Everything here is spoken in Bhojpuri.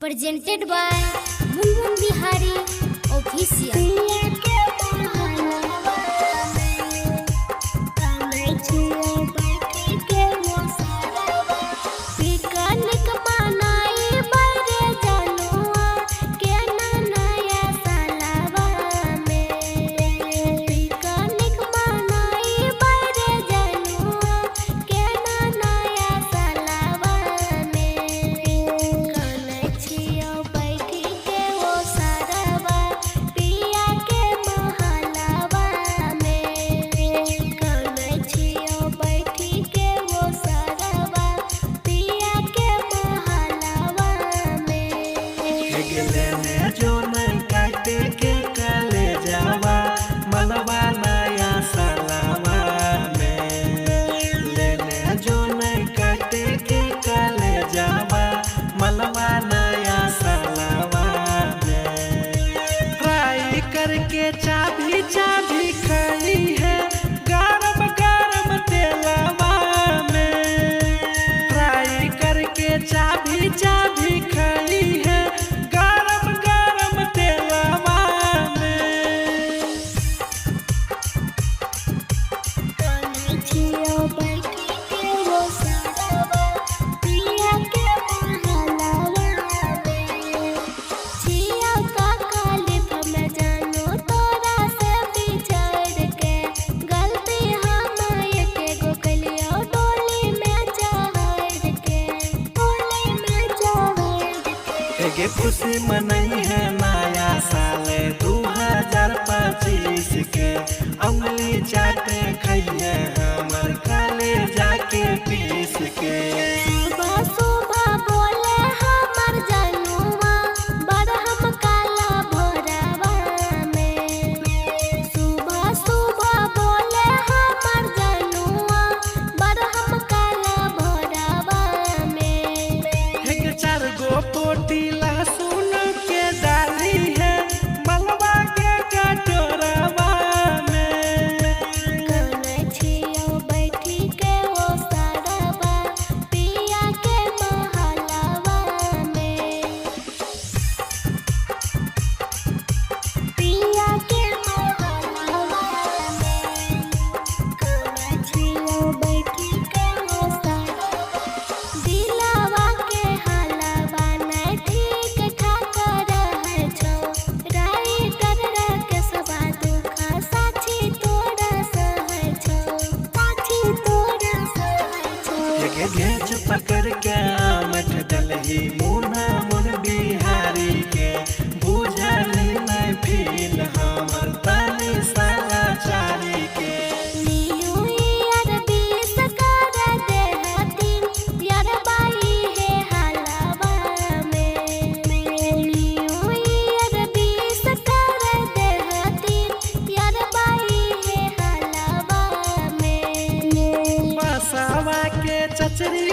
presented by Munmun Bihari Official. करके चाबी चाबी खाई है गरम गरम तेलवा में। फ्राई करके चाबी चाबी खाई है गरम गरम तेलवा में। ये खुशी मनई है नया साल 2025 के। उंगली चाटे खइए हमर काले जाके पीस के। सुबह सुबह बोले हमर जनुआ बरहम काला भोरवा में। सुबह सुबह बोले हमर जनुआ बरहम काला भोरवा में। एक 4 गो पोटी लहसुन के डाली है मलबा के कटोरवा में। कने छियो बैठी के वो सरवा पिया के महलवा में। पिया के महलवा में कने छियो बैठी के वो सरवा। दिलवा के हलवा नहीं ठीक ठाक रहे छो। राइटर के सबा दुख साथी तोरा सहे छो। साथी तोरा सहे छो। ये घेच पकड़ के मठ दलही मुना मुन बिहारी के। बुझली नहीं फील हमर ताली साला चारी के। न्यू ईयर 20 कर दे हतीन यार बाई है हलवा में। न्यू ईयर 20 कर दे हतीन यार बाई है हलवा में। बसावा के चचरी